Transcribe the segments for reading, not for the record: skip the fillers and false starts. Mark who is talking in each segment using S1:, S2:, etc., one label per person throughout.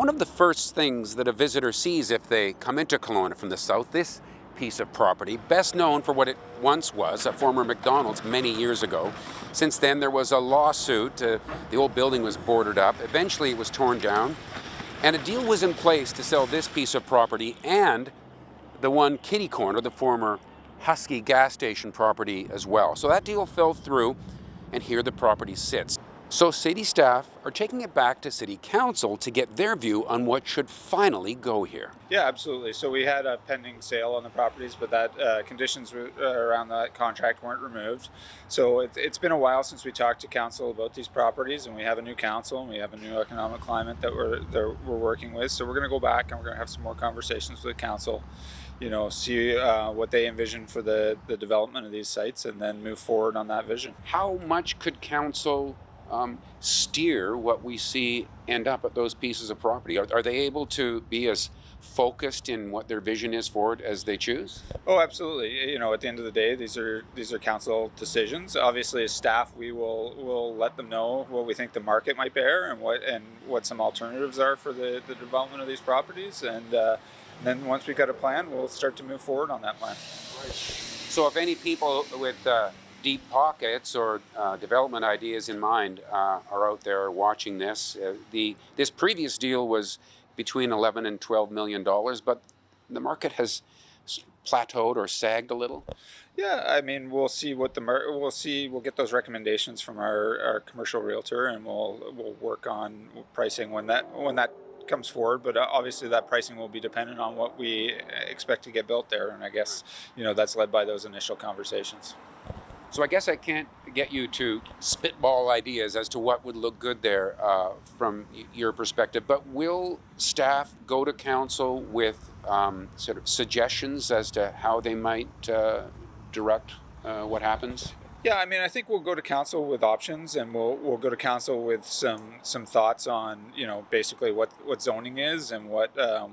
S1: One of the first things that a visitor sees if they come into Kelowna from the south, this piece of property, best known for what it once was, a former McDonald's many years ago. Since then, there was a lawsuit. The old building was boarded up. Eventually, it was torn down. And a deal was in place to sell this piece of property and the one kitty corner, the former Husky gas station property as well. So that deal fell through, and here the property sits. So city staff are taking it back to city council to get their view on what should finally go here.
S2: Yeah, absolutely. So we had a pending sale on the properties, but that conditions around that contract weren't removed. So it's been a while since we talked to council about these properties, and we have a new council and we have a new economic climate that we're working with. So we're going to go back and we're going to have some more conversations with council. See what they envision for the development of these sites, and then move forward on that vision.
S1: How much could council steer what we see end up at those pieces of property? Are they able to be as focused in what their vision is for it as they choose?
S2: Oh, absolutely. At the end of the day, these are council decisions. Obviously, as staff, we'll let them know what we think the market might bear and what some alternatives are for the development of these properties. And then once we've got a plan, we'll start to move forward on that plan.
S1: Right. So if any people with deep pockets or development ideas in mind are out there watching this. This previous deal was between $11 and $12 million, but the market has plateaued or sagged a little.
S2: Yeah, I mean, we'll see what we'll get those recommendations from our commercial realtor, and we'll work on pricing when that comes forward. But obviously that pricing will be dependent on what we expect to get built there, and I guess that's led by those initial conversations.
S1: So I guess I can't get you to spitball ideas as to what would look good there from your perspective, but will staff go to council with sort of suggestions as to how they might direct what happens?
S2: Yeah, I mean, I think we'll go to council with options, and we'll go to council with some thoughts on basically what zoning is and what the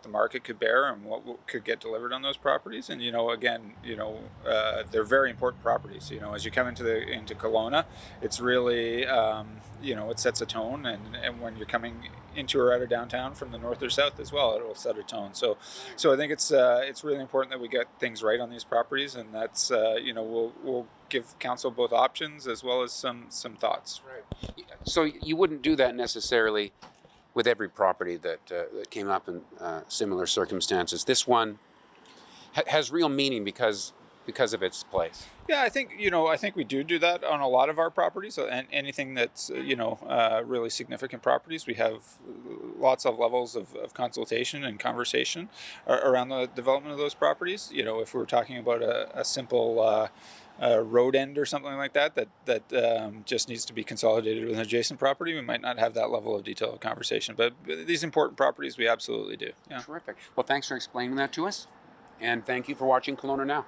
S2: market could bear and what could get delivered on those properties. And they're very important properties. As you come into Kelowna, it's really it sets a tone, and when you're coming into or out of downtown from the north or south as well, it will set a tone. So I think it's really important that we get things right on these properties, and that's we'll give council both options as well as some thoughts.
S1: Right. So you wouldn't do that necessarily with every property that came up in similar circumstances. This one has real meaning because of its place.
S2: Yeah, I think we do that on a lot of our properties, and anything that's really significant properties. We have lots of levels of consultation and conversation around the development of those properties. If we're talking about a simple road end or something like that just needs to be consolidated with an adjacent property, we might not have that level of detail of conversation. But these important properties, we absolutely do. Yeah.
S1: Terrific. Well, thanks for explaining that to us, and thank you for watching Kelowna Now.